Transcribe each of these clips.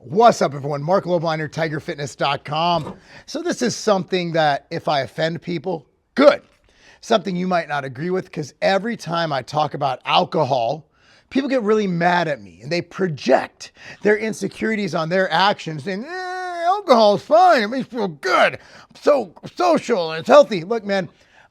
What's up, everyone? Marc Lobliner, tigerfitness.com. So this is something that if I offend people, good. Something you might not agree with, because every time I talk about alcohol, people get really mad at me and they project their insecurities on their actions saying, alcohol is fine. It makes me feel good. I'm so social and it's healthy. Look, man,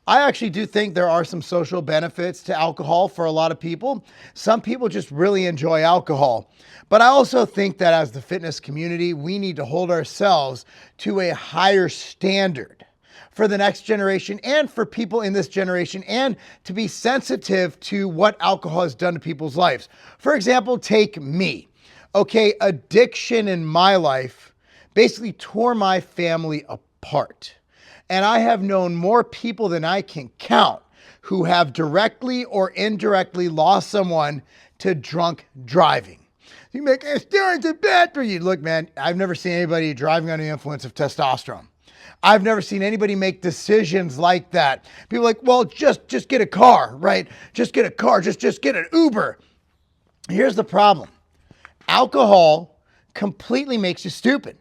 I actually do think there are some social benefits to alcohol for a lot of people. Some people just really enjoy alcohol. But I also think that as the fitness community, we need to hold ourselves to a higher standard for the next generation and for people in this generation, and to be sensitive to what alcohol has done to people's lives. For example, take me. Okay, addiction in my life basically tore my family apart. And I have known more people than I can count who have directly or indirectly lost someone to drunk driving. You make steroids are bad for you. Look, man, I've never seen anybody driving under the influence of testosterone. I've never seen anybody make decisions like that. People are like, well, just get a car, right? Just get a car, just get an Uber. Here's the problem. Alcohol completely makes you stupid.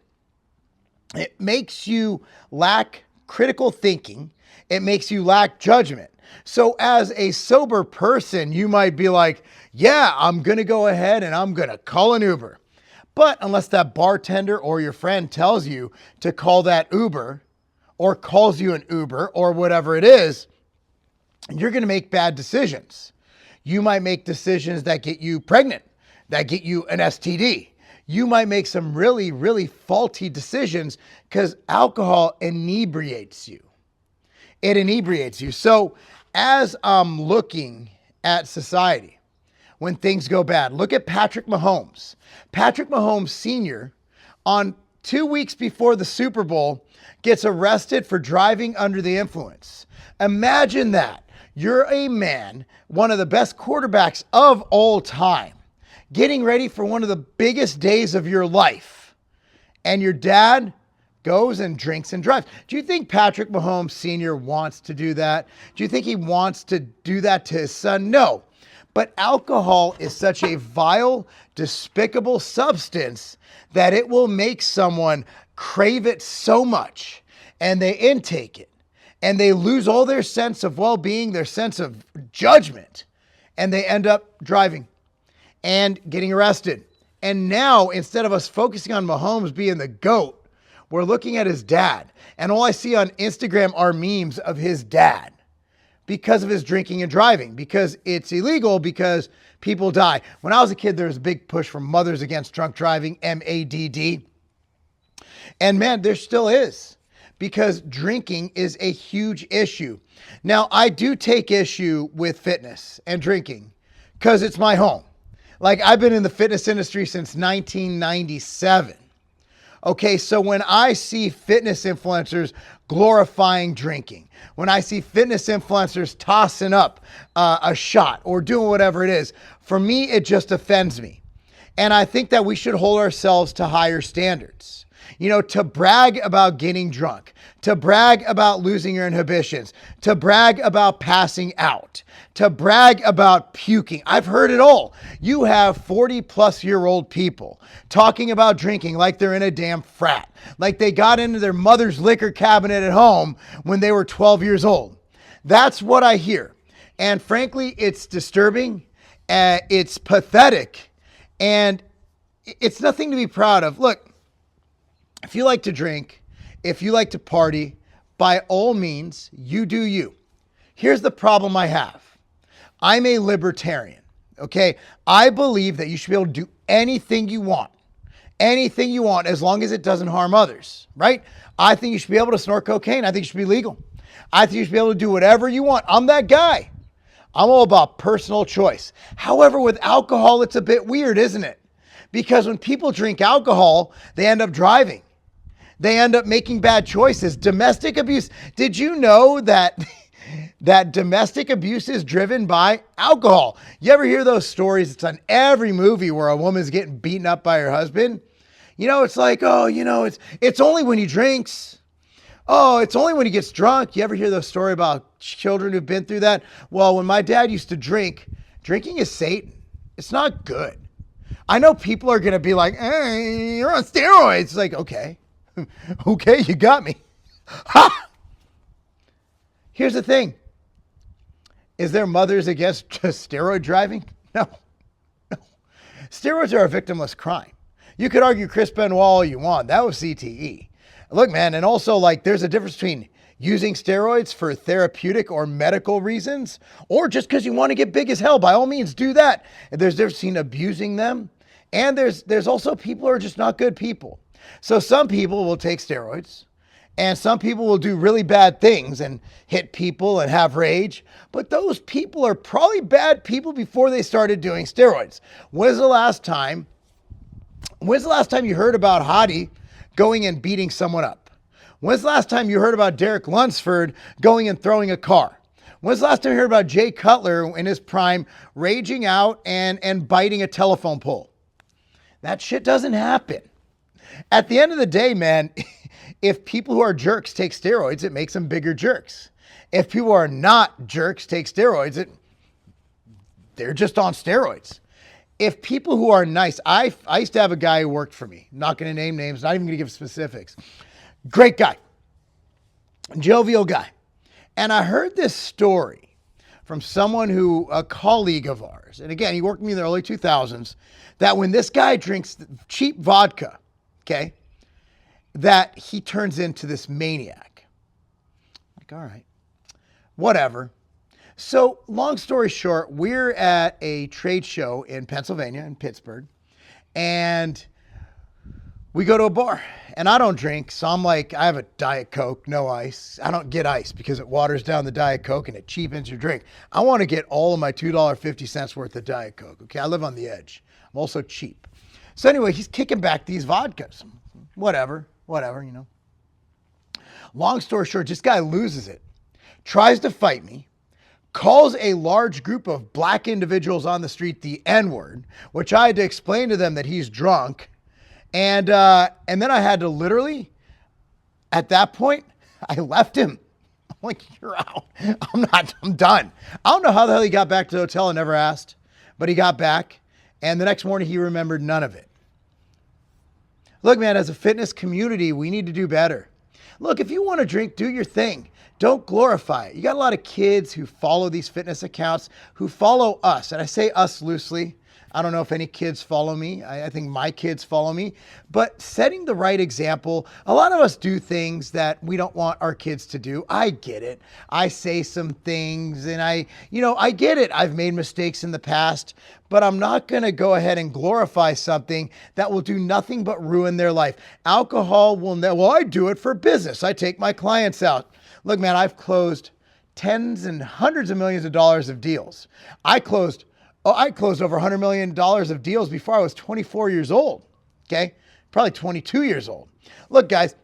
It makes you lack critical thinking. It makes you lack judgment. So as a sober person, you might be like, yeah, I'm going to go ahead and I'm going to call an Uber. But unless that bartender or your friend tells you to call that Uber or calls you an Uber or whatever it is, you're going to make bad decisions. You might make decisions that get you pregnant, that get you an STD. You might make some really, really faulty decisions because alcohol inebriates you. It inebriates you. So as I'm looking at society, when things go bad, look at Patrick Mahomes. Patrick Mahomes Sr. on 2 weeks before the Super Bowl gets arrested for driving under the influence. Imagine that. You're a man, one of the best quarterbacks of all time, getting ready for one of the biggest days of your life, and your dad goes and drinks and drives. Do you think Patrick Mahomes Sr. wants to do that? Do you think he wants to do that to his son? No. But alcohol is such a vile, despicable substance that it will make someone crave it so much, and they intake it, and they lose all their sense of well-being, their sense of judgment, and they end up driving and getting arrested. And now, instead of us focusing on Mahomes being the GOAT, we're looking at his dad. And all I see on Instagram are memes of his dad because of his drinking and driving, because it's illegal, because people die. When I was a kid, there was a big push for Mothers Against Drunk Driving, MADD. And man, there still is, because drinking is a huge issue. Now, I do take issue with fitness and drinking because it's my home. Like, I've been in the fitness industry since 1997. Okay, so when I see fitness influencers glorifying drinking, when I see fitness influencers tossing up a shot or doing whatever it is, for me, it just offends me. And I think that we should hold ourselves to higher standards. You know, to brag about getting drunk, to brag about losing your inhibitions, to brag about passing out, to brag about puking. I've heard it all. You have 40-plus-year-old people talking about drinking like they're in a damn frat, like they got into their mother's liquor cabinet at home when they were 12 years old. That's what I hear. And frankly, it's disturbing, it's pathetic, and it's nothing to be proud of. Look, if you like to drink, if you like to party, by all means, you do you. Here's the problem I have. I'm a libertarian, okay? I believe that you should be able to do anything you want, as long as it doesn't harm others, right? I think you should be able to snort cocaine. I think it should be legal. I think you should be able to do whatever you want. I'm that guy. I'm all about personal choice. However, with alcohol, it's a bit weird, isn't it? Because when people drink alcohol, they end up driving. They end up making bad choices. Domestic abuse. Did you know that domestic abuse is driven by alcohol? You ever hear those stories? It's on every movie where a woman's getting beaten up by her husband. You know, it's like, oh, you know, it's only when he drinks. Oh, it's only when he gets drunk. You ever hear those stories about children who've been through that? Well, when my dad used to drink, drinking is Satan. It's not good. I know people are going to be like, hey, you're on steroids. It's like, okay, okay, you got me. Ha! Here's the thing. Is there mothers against just steroid driving? No. Steroids are a victimless crime. You could argue Chris Benoit all you want. That was CTE. Look, man, and also like there's a difference between using steroids for therapeutic or medical reasons, or just because you want to get big as hell. By all means, do that. And there's a difference between abusing them, and there's also people who are just not good people. So some people will take steroids, and some people will do really bad things and hit people and have rage. But those people are probably bad people before they started doing steroids. When's the last time you heard about Hadi going and beating someone up? When's the last time you heard about Derek Lunsford going and throwing a car? When's the last time you heard about Jay Cutler in his prime raging out and biting a telephone pole? That shit doesn't happen. At the end of the day, man, if people who are jerks take steroids, it makes them bigger jerks. If people are not jerks take steroids, they're just on steroids. If people who are nice, I used to have a guy who worked for me, not going to name names, not even going to give specifics. Great guy, jovial guy. And I heard this story from a colleague of ours. And again, he worked with me in the early 2000s, that when this guy drinks cheap vodka, okay, that he turns into this maniac. Like, all right, whatever. So long story short, we're at a trade show in Pennsylvania, in Pittsburgh, and we go to a bar, and I don't drink. So I'm like, I have a Diet Coke, no ice. I don't get ice because it waters down the Diet Coke and it cheapens your drink. I want to get all of my $2.50 worth of Diet Coke. Okay. I live on the edge. I'm also cheap. So anyway, he's kicking back these vodkas, whatever, you know. Long story short, this guy loses it, tries to fight me, calls a large group of black individuals on the street the N-word, which I had to explain to them that he's drunk. And then I had to literally, at that point, I left him. I'm like, you're out. I'm done. I don't know how the hell he got back to the hotel. I never asked, but he got back. And the next morning he remembered none of it. Look, man, as a fitness community, we need to do better. Look, if you want to drink, do your thing. Don't glorify it. You got a lot of kids who follow these fitness accounts, who follow us. And I say us loosely. I don't know if any kids follow me. I think my kids follow me. But setting the right example, a lot of us do things that we don't want our kids to do. I get it. I say some things and I get it. I've made mistakes in the past, but I'm not going to go ahead and glorify something that will do nothing but ruin their life. Alcohol well, I do it for business. I take my clients out. Look, man, I've closed tens and hundreds of millions of dollars of deals. I closed over $100 million of deals before I was 24 years old. Okay. Probably 22 years old. Look, guys,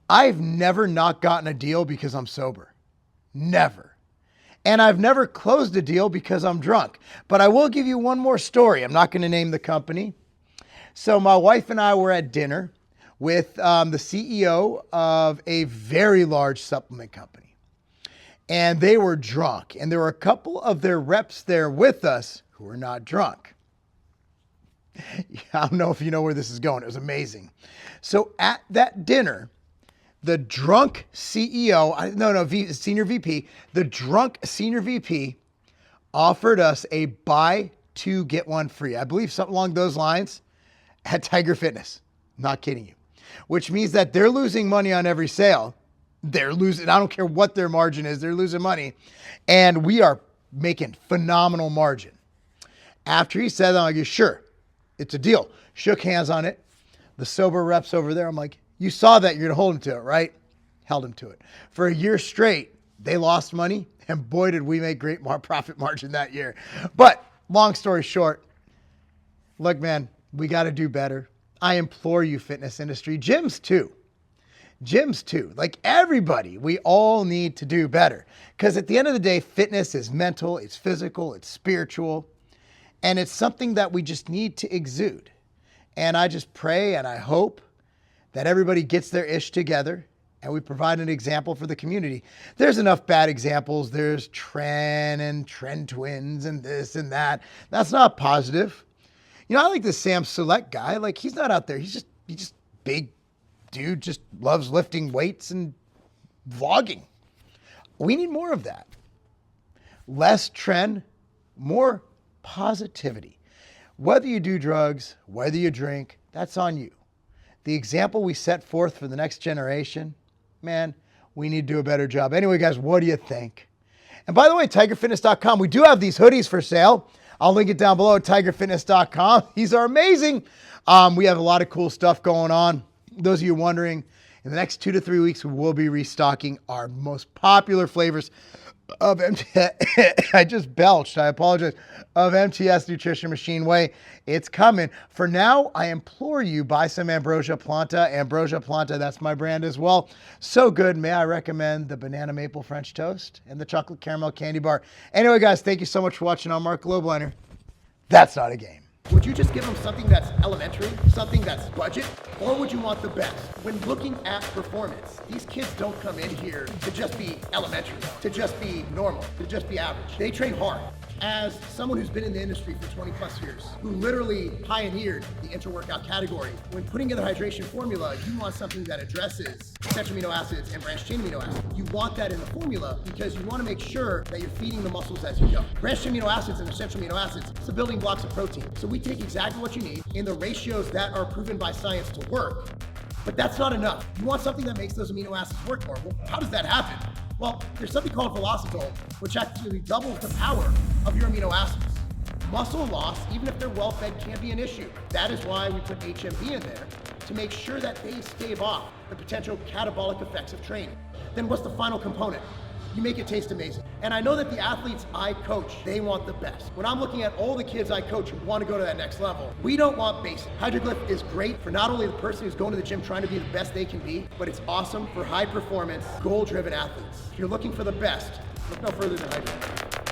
I've never not gotten a deal because I'm sober. Never. And I've never closed a deal because I'm drunk. But I will give you one more story. I'm not going to name the company. So my wife and I were at dinner with the CEO of a very large supplement company. And they were drunk. And there were a couple of their reps there with us who were not drunk. I don't know if you know where this is going. It was amazing. So at that dinner, the drunk CEO, senior VP, the drunk senior VP offered us a buy two, get one free. I believe something along those lines at Tiger Fitness. Not kidding you. Which means that they're losing money on every sale. They're losing, I don't care what their margin is, they're losing money. And we are making phenomenal margin. After he said that, I'm like, sure, it's a deal. Shook hands on it. The sober reps over there, I'm like, you saw that, you're going to hold him to it, right? Held him to it. For a year straight, they lost money, and boy, did we make great profit margin that year. But long story short, look, man, we got to do better. I implore you, fitness industry, gyms too. Like everybody, we all need to do better. Because at the end of the day, fitness is mental, it's physical, it's spiritual, and it's something that we just need to exude. And I just pray and I hope that everybody gets their ish together and we provide an example for the community. There's enough bad examples. There's Trend and Trend Twins and this and that. That's not positive. You know, I like this Sam Select guy. Like, he's not out there. He's just big dude, just loves lifting weights and vlogging. We need more of that. Less trend, more positivity. Whether you do drugs, whether you drink, that's on you. The example we set forth for the next generation, man, we need to do a better job. Anyway, guys, what do you think? And by the way, tigerfitness.com, we do have these hoodies for sale. I'll link it down below at tigerfitness.com. These are amazing. We have a lot of cool stuff going on. Those of you wondering, in the next 2 to 3 weeks, we will be restocking our most popular flavors of MTS. I just belched. I apologize. Of MTS Nutrition Machine Whey. It's coming. For now, I implore you, buy some Ambrosia Planta. Ambrosia Planta, that's my brand as well. So good. May I recommend the banana maple French toast and the chocolate caramel candy bar. Anyway, guys, thank you so much for watching. I'm Marc Lobliner. That's not a game. Would you just give them something that's elementary, something that's budget, or would you want the best? When looking at performance, these kids don't come in here to just be elementary, to just be normal, to just be average. They train hard. As someone who's been in the industry for 20 plus years, who literally pioneered the inter-workout category, when putting together hydration formula, you want something that addresses essential amino acids and branched chain amino acids. You want that in the formula because you want to make sure that you're feeding the muscles as you go. Branched chain amino acids and essential amino acids, it's the building blocks of protein. So we take exactly what you need in the ratios that are proven by science to work, but that's not enough. You want something that makes those amino acids work more. Well, how does that happen? Well, there's something called velocitol, which actually doubles the power of your amino acids. Muscle loss, even if they're well-fed, can be an issue. That is why we put HMB in there, to make sure that they stave off the potential catabolic effects of training. Then what's the final component? You make it taste amazing. And I know that the athletes I coach, they want the best. When I'm looking at all the kids I coach who want to go to that next level, we don't want basic. Hydroglyph is great for not only the person who's going to the gym trying to be the best they can be, but it's awesome for high performance, goal-driven athletes. If you're looking for the best, look no further than Hydroglyph.